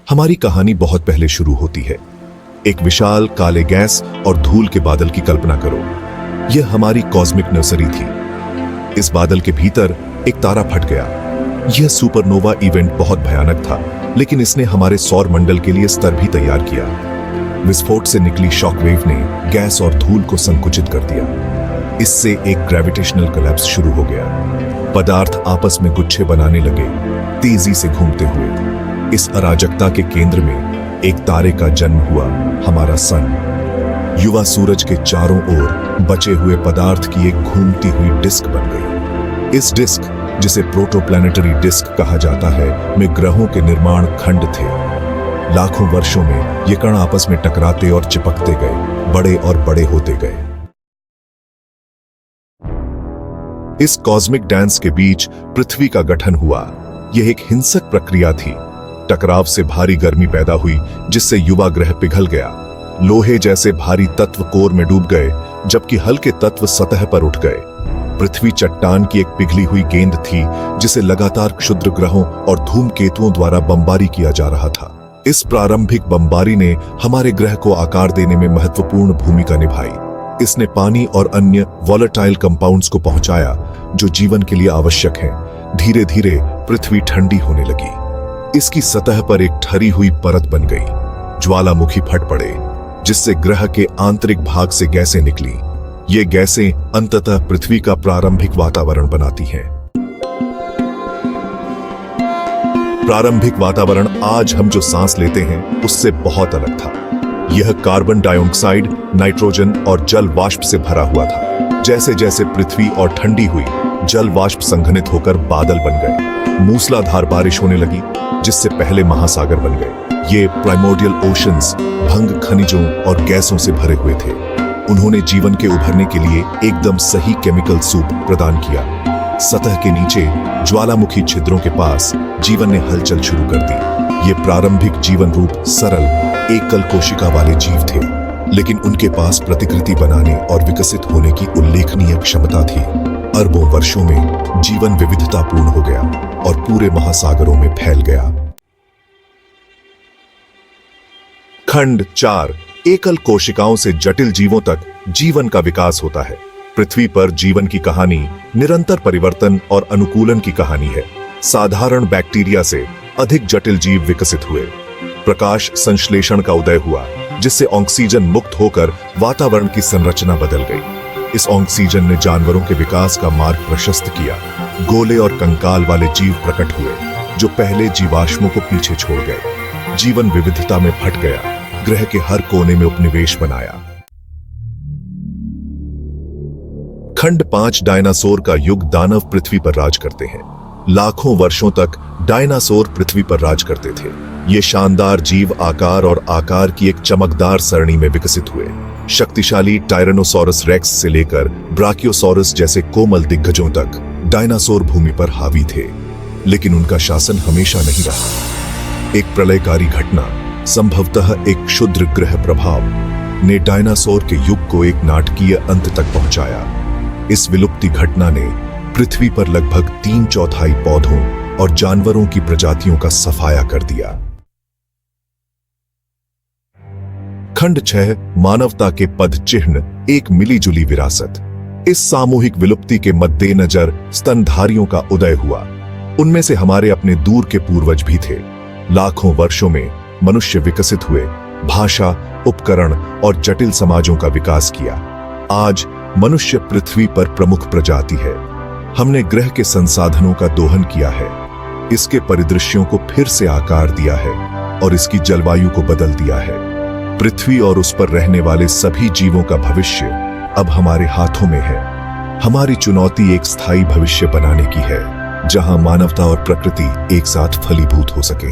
हमारी कहानी बहुत पहले शुरू होती है। एक विशाल काले गैस और धूल के बादल की कल्पना करो। यह हमारी कॉस्मिक नर्सरी थी। इस बादल के भीतर एक तारा फट गया। यह सुपरनोवा इवेंट बहुत भयानक था, लेकिन इसने हमारे सौर मंडल के लिए स्तर भी तैयार किया। विस्फोट से निकली शॉकवेव ने गैस और धूल को संकुचित कर दिया। इससे एक ग्रेविटेशनल कोलैप्स शुरू हो गया। पदार्थ आपस में गुच्छे बनाने लगे, तेजी से घूमते हुए। इस अराजकता के केंद्र में एक तारे का जन्म हुआ, हमारा सन। युवा सूरज के चारों ओर बचे हुए पदार्थ की एक घूमती हुई डिस्क बन गई। इस डिस्क, जिसे प्रोटोप्लैनेटरी डिस्क कहा जाता है, में ग्रहों के निर्माण खंड थे। लाखों वर्षों में ये कण आपस में टकराते और चिपकते गए, बड़े और बड़े होते गए। इस कॉस्मिक डांस के बीच पृथ्वी का गठन हुआ। यह एक हिंसक प्रक्रिया थी। टकराव से भारी गर्मी पैदा हुई, जिससे युवा ग्रह पिघल गया। लोहे जैसे भारी तत्व कोर में डूब गए, जबकि हल्के तत्व सतह पर उठ गए। पृथ्वी चट्टान की एक पिघली हुई गेंद थी, जिसे लगातार क्षुद्र ग्रहों और धूमकेतुओं द्वारा बमबारी किया जा रहा था। इस प्रारंभिक बमबारी ने हमारे ग्रह को आकार देने में महत्वपूर्ण भूमिका निभाई। इसने पानी और अन्य वॉलेटाइल कंपाउंड्स को पहुंचाया, जो जीवन के लिए आवश्यक हैं। धीरे धीरे पृथ्वी ठंडी होने लगी। इसकी सतह पर एक ठरी हुई परत बन गई। ज्वालामुखी फट पड़े, जिससे ग्रह के आंतरिक भाग से गैसें निकली। ये गैसें अंततः पृथ्वी का प्रारंभिक वातावरण बनाती हैं। प्रारंभिक वातावरण आज हम जो सांस लेते हैं, उससे बहुत अलग था। यह कार्बन डाइऑक्साइड, नाइट्रोजन और जल वाष्प से भरा हुआ था। जैसे जैसे पृथ्वी और ठंडी हुई, जल वाष्प संघनित होकर बादल बन गए। मूसलाधार बारिश होने लगी, जिससे पहले महासागर बन गए। ये प्राइमोर्डियल ओशंस भंग खनिजों और गैसों से भरे हुए थे। उन्होंने जीवन के उभरने के लिए एकदम सही केमिकल सूप प्रदान किया। सतह के नीचे ज्वालामुखी छिद्रों के पास जीवन ने हलचल शुरू कर दी। ये प्रारंभिक जीवन रूप सरल, एकल कोशिका वाले जीव थे, लेकिन उनके पास प्रतिकृति बनाने और विकसित होने की उल्लेखनीय क्षमता थी। अरबों वर्षों में जीवन विविधतापूर्ण हो गया और पूरे महासागरों में फैल गया। खंड 4, एकल कोशिकाओं से जटिल जीवों तक जीवन का विकास होता है। पृथ्वी पर जीवन की कहानी निरंतर परिवर्तन और अनुकूलन की कहानी है। साधारण बैक्टीरिया से अधिक जटिल जीव विकसित हुए। प्रकाश संश्लेषण का उदय हुआ, जिससे ऑक्सीजन मुक्त होकर वातावरण की संरचना बदल गई। इस ऑक्सीजन ने जानवरों के विकास का मार्ग प्रशस्त किया। गोले और कंकाल वाले जीव प्रकट हुए, जो पहले जीवाश्मों को पीछे छोड़ गए। जीवन विविधता में फट गया, ग्रह के हर कोने में उपनिवेश बनाया। खंड 5, डायनासोर का युग। दानव पृथ्वी पर राज करते हैं। लाखों वर्षों तक डायनासोर पृथ्वी पर राज करते थे। ये शानदार जीव आकार और आकार की एक चमकदार सरणी में विकसित हुए। शक्तिशाली टायरेनोसॉरस रेक्स से लेकर ब्राकियोसॉरस जैसे कोमल दिग्गजों तक डायनासोर भूमि पर हावी थे, लेकिन उनका शासन हमेशा नहीं रहा। एक प्रलयकारी घटना, संभवतः एक क्षुद्र ग्रह प्रभाव, ने डायनासोर के युग को एक नाटकीय अंत तक पहुंचाया। इस विलुप्ति घटना ने पृथ्वी पर लगभग 3/4 पौधों और जानवरों की प्रजातियों का सफाया कर दिया। खंड 6, मानवता के पद चिह्न, एक मिलीजुली विरासत। इस सामूहिक विलुप्ति के मद्देनजर स्तनधारियों का उदय हुआ। उनमें से हमारे अपने दूर के पूर्वज भी थे। लाखों वर्षों में मनुष्य विकसित हुए, भाषा, उपकरण और जटिल समाजों का विकास किया। आज मनुष्य पृथ्वी पर प्रमुख प्रजाति है। हमने ग्रह के संसाधनों का दोहन किया है, इसके परिदृश्यों को फिर से आकार दिया है और इसकी जलवायु को बदल दिया है। पृथ्वी और उस पर रहने वाले सभी जीवों का भविष्य अब हमारे हाथों में है। हमारी चुनौती एक स्थायी भविष्य बनाने की है, जहां मानवता और प्रकृति एक साथ फलीभूत हो सके।